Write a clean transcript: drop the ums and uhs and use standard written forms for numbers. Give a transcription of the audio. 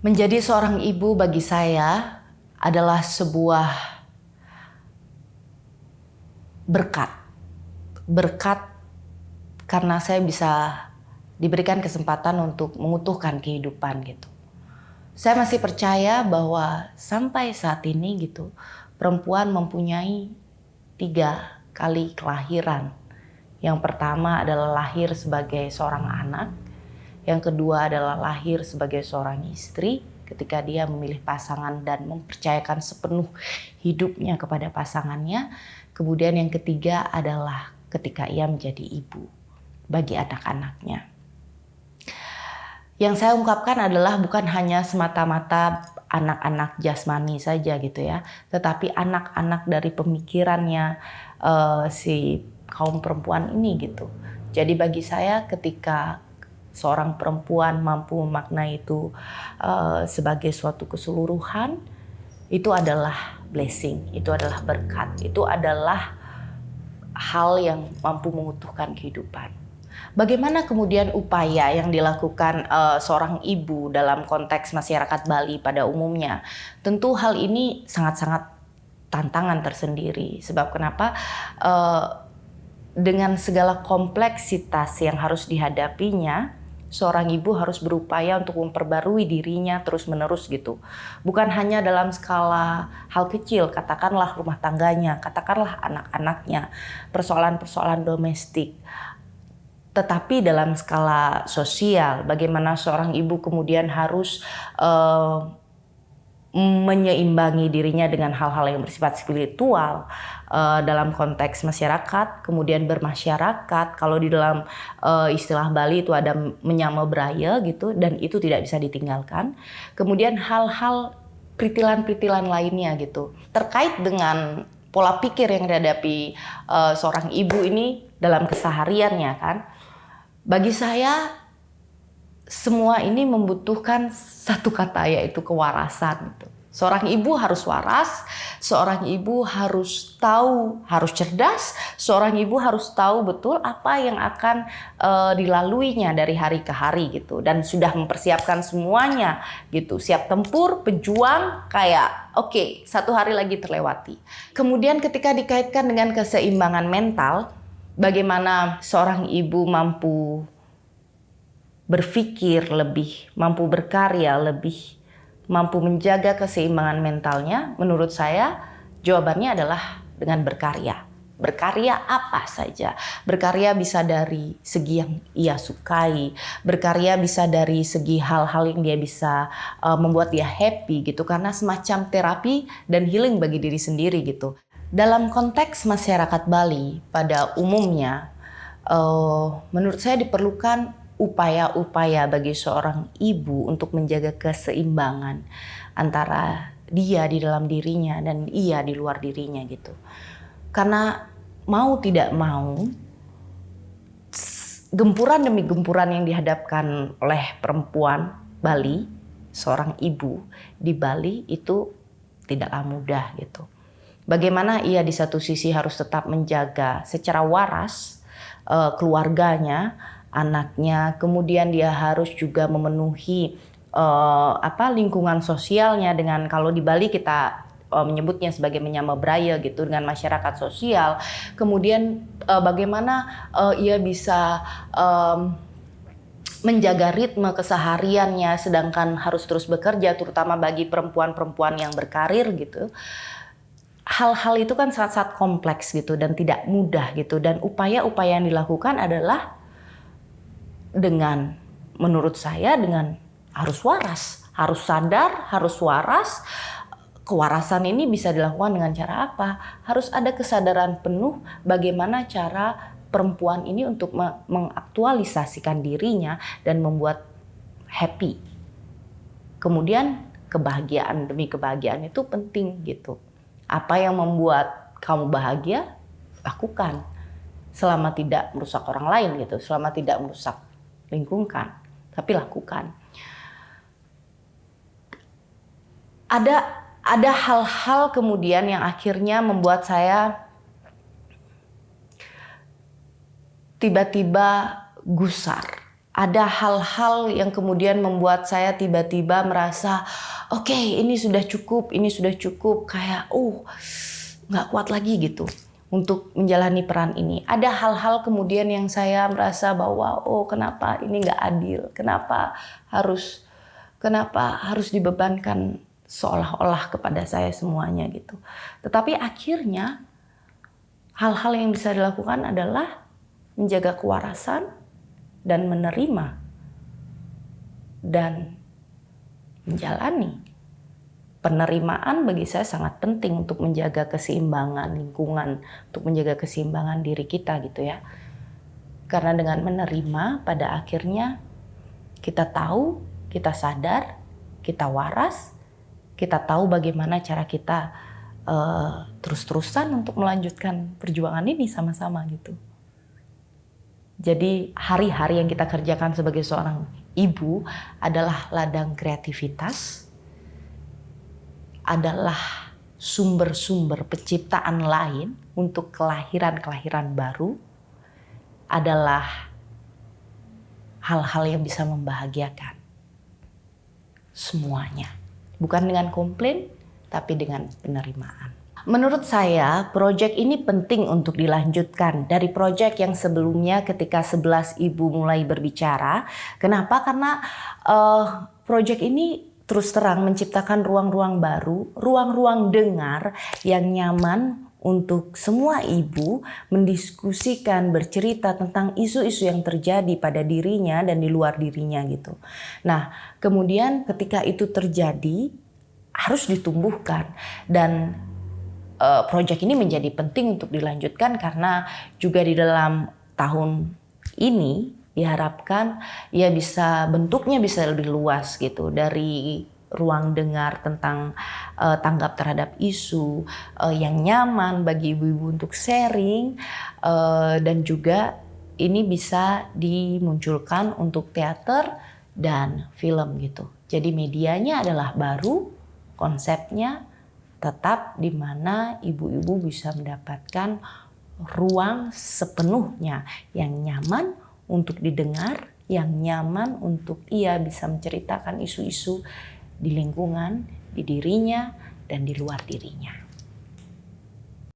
Menjadi seorang ibu bagi saya adalah sebuah berkat. Berkat karena saya bisa diberikan kesempatan untuk mengutuhkan kehidupan gitu. Saya masih percaya bahwa sampai saat ini gitu, perempuan mempunyai 3 kali kelahiran. Yang pertama adalah lahir sebagai seorang anak. Yang kedua adalah lahir sebagai seorang istri ketika dia memilih pasangan dan mempercayakan sepenuh hidupnya kepada pasangannya. Kemudian yang ketiga adalah ketika ia menjadi ibu bagi anak-anaknya. Yang saya ungkapkan adalah bukan hanya semata-mata anak-anak jasmani saja gitu ya, tetapi anak-anak dari pemikirannya si kaum perempuan ini gitu. Jadi bagi saya ketika seorang perempuan mampu memaknai itu sebagai suatu keseluruhan, itu adalah blessing, itu adalah berkat, itu adalah hal yang mampu mengutuhkan kehidupan. Bagaimana kemudian upaya yang dilakukan seorang ibu dalam konteks masyarakat Bali pada umumnya? Tentu hal ini sangat-sangat tantangan tersendiri. Sebab kenapa? Dengan segala kompleksitas yang harus dihadapinya, seorang ibu harus berupaya untuk memperbarui dirinya terus-menerus gitu. Bukan hanya dalam skala hal kecil, katakanlah rumah tangganya, katakanlah anak-anaknya, persoalan-persoalan domestik. Tetapi dalam skala sosial, bagaimana seorang ibu kemudian harus menyeimbangi dirinya dengan hal-hal yang bersifat spiritual dalam konteks masyarakat, kemudian bermasyarakat. Kalau di dalam istilah Bali itu ada menyama braya gitu, dan itu tidak bisa ditinggalkan. Kemudian hal-hal pritilan-pritilan lainnya gitu terkait dengan pola pikir yang dihadapi seorang ibu ini dalam kesehariannya kan. Bagi saya semua ini membutuhkan satu kata, yaitu kewarasan. Seorang ibu harus waras, seorang ibu harus tahu, harus cerdas, seorang ibu harus tahu betul apa yang akan dilaluinya dari hari ke hari gitu, dan sudah mempersiapkan semuanya gitu, siap tempur, pejuang, kayak oke, 1 hari lagi terlewati. Kemudian ketika dikaitkan dengan keseimbangan mental, bagaimana seorang ibu mampu berpikir lebih, mampu berkarya lebih, mampu menjaga keseimbangan mentalnya, menurut saya jawabannya adalah dengan berkarya. Berkarya apa saja. Berkarya bisa dari segi yang ia sukai, berkarya bisa dari segi hal-hal yang dia bisa membuat dia happy gitu, karena semacam terapi dan healing bagi diri sendiri gitu. Dalam konteks masyarakat Bali pada umumnya, menurut saya diperlukan upaya-upaya bagi seorang ibu untuk menjaga keseimbangan antara dia di dalam dirinya dan ia di luar dirinya gitu. Karena mau tidak mau, gempuran demi gempuran yang dihadapkan oleh perempuan Bali, seorang ibu di Bali itu tidaklah mudah gitu. Bagaimana ia di satu sisi harus tetap menjaga secara waras keluarganya, anaknya, kemudian dia harus juga memenuhi lingkungan sosialnya dengan, kalau di Bali kita menyebutnya sebagai menyama braya gitu, dengan masyarakat sosial. Kemudian bagaimana ia bisa menjaga ritme kesehariannya sedangkan harus terus bekerja, terutama bagi perempuan-perempuan yang berkarir gitu. Hal-hal itu kan sangat-sangat kompleks gitu dan tidak mudah gitu, dan upaya-upaya yang dilakukan adalah dengan, menurut saya, dengan harus waras, harus sadar, harus waras. Kewarasan ini bisa dilakukan dengan cara apa? Harus ada kesadaran penuh bagaimana cara perempuan ini untuk mengaktualisasikan dirinya dan membuat happy. Kemudian kebahagiaan demi kebahagiaan itu penting gitu. Apa yang membuat kamu bahagia, lakukan. Selama tidak merusak orang lain gitu, selama tidak merusak lingkungan, tapi lakukan. Ada hal-hal kemudian yang akhirnya membuat saya tiba-tiba gusar. ada hal-hal yang kemudian membuat saya tiba-tiba merasa oke, ini sudah cukup, kayak nggak kuat lagi gitu untuk menjalani peran ini. Ada hal-hal kemudian yang saya merasa bahwa kenapa ini nggak adil, kenapa harus dibebankan seolah-olah kepada saya semuanya gitu. Tetapi akhirnya hal-hal yang bisa dilakukan adalah menjaga kewarasan dan menerima dan menjalani. Penerimaan bagi saya sangat penting untuk menjaga keseimbangan lingkungan, untuk menjaga keseimbangan diri kita gitu ya. Karena dengan menerima pada akhirnya kita tahu, kita sadar, kita waras, kita tahu bagaimana cara kita terus-terusan untuk melanjutkan perjuangan ini sama-sama gitu. Jadi hari-hari yang kita kerjakan sebagai seorang ibu adalah ladang kreativitas, adalah sumber-sumber penciptaan lain untuk kelahiran-kelahiran baru, adalah hal-hal yang bisa membahagiakan semuanya. Bukan dengan komplain, tapi dengan penerimaan. Menurut saya, proyek ini penting untuk dilanjutkan dari proyek yang sebelumnya ketika 11 ibu mulai berbicara. Kenapa? Karena proyek ini terus terang menciptakan ruang-ruang baru, ruang-ruang dengar yang nyaman untuk semua ibu mendiskusikan, bercerita tentang isu-isu yang terjadi pada dirinya dan di luar dirinya gitu. Nah, kemudian ketika itu terjadi harus ditumbuhkan dan proyek ini menjadi penting untuk dilanjutkan karena juga di dalam tahun ini diharapkan ya bentuknya bisa lebih luas gitu, dari ruang dengar tentang tanggap terhadap isu yang nyaman bagi ibu-ibu untuk sharing, dan juga ini bisa dimunculkan untuk teater dan film gitu. Jadi medianya adalah baru, konsepnya tetap di mana ibu-ibu bisa mendapatkan ruang sepenuhnya yang nyaman untuk didengar, yang nyaman untuk ia bisa menceritakan isu-isu di lingkungan, di dirinya, dan di luar dirinya.